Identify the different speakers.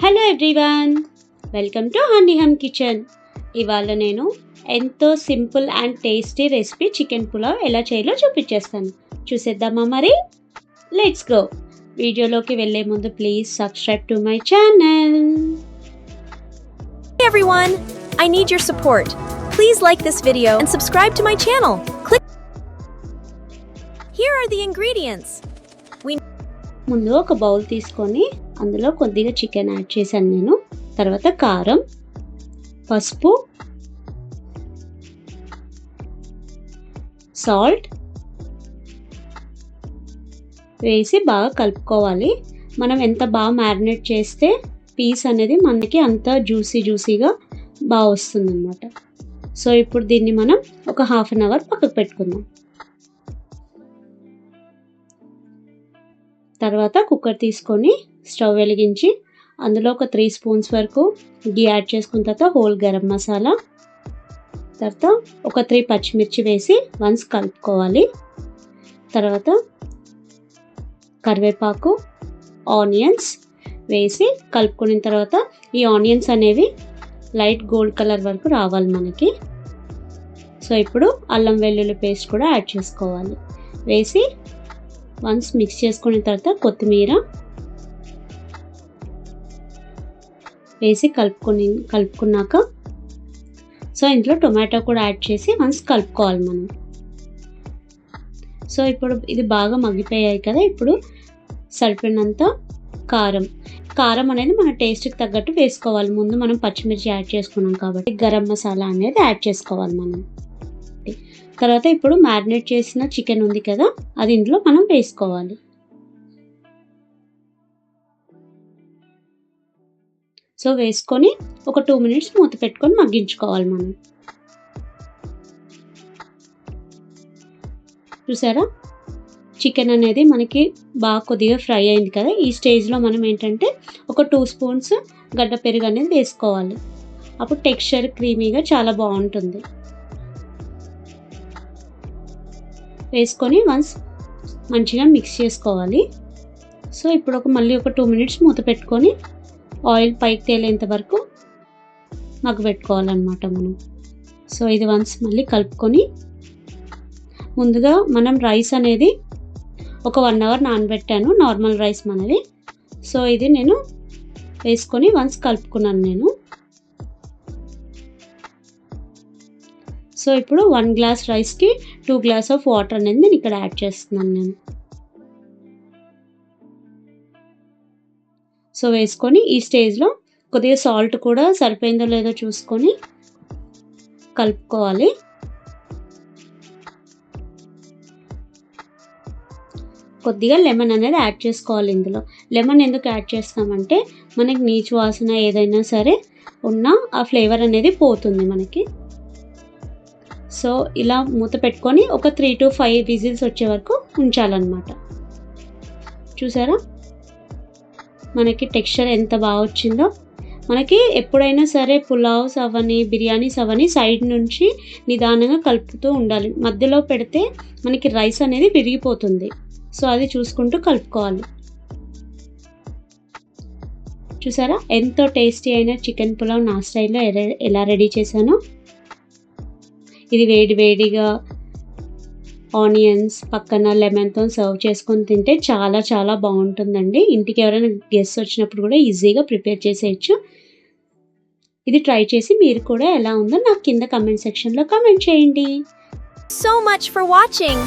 Speaker 1: Hello everyone, welcome to Honey Hum Kitchen. ఇవాళ నేను ఎంతో simple and tasty recipe chicken pulao ఎలా చేయాలో చూపించేస్తాను. చూసేద్దామా మరి? Let's go. వీడియోలోకి వెళ్ళే ముందు please subscribe to my channel.
Speaker 2: Hey everyone, I need your support. Please like this video and subscribe to my channel. Here are the ingredients.
Speaker 1: ముందు ఒక బౌల్ తీసుకొని అందులో కొద్దిగా చికెన్ యాడ్ చేశాను నేను. తర్వాత కారం, పసుపు, సాల్ట్ వేసి బాగా కలుపుకోవాలి. మనం ఎంత బాగా మ్యారినేట్ చేస్తే పీస్ అనేది మనకి అంత జ్యూసీగా బాగా వస్తుంది అన్నమాట. సో ఇప్పుడు దీన్ని మనం ఒక హాఫ్ అన్ అవర్ పక్కకు పెట్టుకుందాం. తర్వాత కుక్కర్ తీసుకొని స్టవ్ వెలిగించి అందులో ఒక 3 స్పూన్స్ వరకు గీ యాడ్ చేసుకున్న తర్వాత హోల్ గరం మసాలా, తర్వాత ఒక 3 పచ్చిమిర్చి వేసి వన్స్ కలుపుకోవాలి. తర్వాత కరివేపాకు, ఆనియన్స్ వేసి కలుపుకున్న తర్వాత ఈ ఆనియన్స్ అనేవి లైట్ గోల్డ్ కలర్ వరకు రావాలి మనకి. సో ఇప్పుడు అల్లం వెల్లుల్లి పేస్ట్ కూడా యాడ్ చేసుకోవాలి. వేసి వన్స్ మిక్స్ చేసుకున్న తర్వాత కొత్తిమీర వేసి కలుపుకున్నాక సో ఇంట్లో టొమాటో కూడా యాడ్ చేసి వన్స్ కలుపుకోవాలి మనం. సో ఇప్పుడు ఇది బాగా మగ్గిపోయాయి కదా. ఇప్పుడు సరిపడినంత కారం అనేది మన టేస్ట్కి తగ్గట్టు వేసుకోవాలి. ముందు మనం పచ్చిమిర్చి యాడ్ చేసుకున్నాం కాబట్టి గరం మసాలా అనేది యాడ్ చేసుకోవాలి మనం. తర్వాత ఇప్పుడు మ్యారినేట్ చేసిన చికెన్ ఉంది కదా, అది ఇందులో మనం వేసుకోవాలి. సో వేసుకొని ఒక 2 మినిట్స్ మూత పెట్టుకొని మగ్గించుకోవాలి మనం. చూసారా, చికెన్ అనేది మనకి బాగా కొద్దిగా ఫ్రై అయింది కదా. ఈ స్టేజ్లో మనం ఏంటంటే ఒక 2 స్పూన్స్ గడ్డ పెరుగు అనేది వేసుకోవాలి. అప్పుడు టెక్స్చర్ క్రీమీగా చాలా బాగుంటుంది. వేసుకొని వన్స్ మంచిగా మిక్స్ చేసుకోవాలి. సో ఇప్పుడు మళ్ళీ ఒక 2 మినిట్స్ మూత పెట్టుకొని ఆయిల్ పైకి తేలేంత వరకు మగ్గబెట్టుకోవాలన్నమాట మనం. సో ఇది వన్స్ మళ్ళీ కలుపుకొని ముందుగా మనం రైస్ అనేది ఒక 1 అవర్ నానబెట్టాను, నార్మల్ రైస్ మనది. సో ఇది నేను వేసుకొని వన్స్ కలుపుకున్నాను నేను. సో ఇప్పుడు 1 గ్లాస్ రైస్కి 2 గ్లాస్ ఆఫ్ వాటర్ అనేది నేను ఇక్కడ యాడ్ చేస్తున్నాను నేను. సో వేసుకొని ఈ స్టేజ్లో కొద్దిగా సాల్ట్ కూడా సరిపోయిందో లేదో చూసుకొని కలుపుకోవాలి. కొద్దిగా లెమన్ అనేది యాడ్ చేసుకోవాలి ఇందులో. లెమన్ ఎందుకు యాడ్ చేస్తామంటే మనకి నీచు వాసన ఏదైనా సరే ఉన్నా ఆ ఫ్లేవర్ అనేది పోతుంది మనకి. సో ఇలా మూత పెట్టుకొని ఒక 3 to 5 విజిల్స్ వచ్చే వరకు ఉంచాలన్నమాట. చూసారా మనకి టెక్స్చర్ ఎంత బాగా వచ్చిందో. మనకి ఎప్పుడైనా సరే పులావ్స్ అవని బిర్యానీస్ అవని సైడ్ నుంచి నిదానంగా కలుపుతూ ఉండాలి. మధ్యలో పెడితే మనకి రైస్ అనేది విరిగిపోతుంది. సో అది చూసుకుంటూ కలుపుకోవాలి. చూసారా ఎంతో టేస్టీ అయిన చికెన్ పులావ్ నా స్టైల్లో ఎలా రెడీ చేశానో. ఇది వేడిగా ఆనియన్స్ పక్కన లెమన్తో సర్వ్ చేసుకొని తింటే చాలా చాలా బాగుంటుందండి. ఇంటికి ఎవరైనా గెస్ట్ వచ్చినప్పుడు కూడా ఈజీగా ప్రిపేర్ చేసేయచ్చు. ఇది ట్రై చేసి మీరు కూడా ఎలా ఉందో నాకు కింద కమెంట్ సెక్షన్లో కమెంట్ చేయండి.
Speaker 2: So much for watching.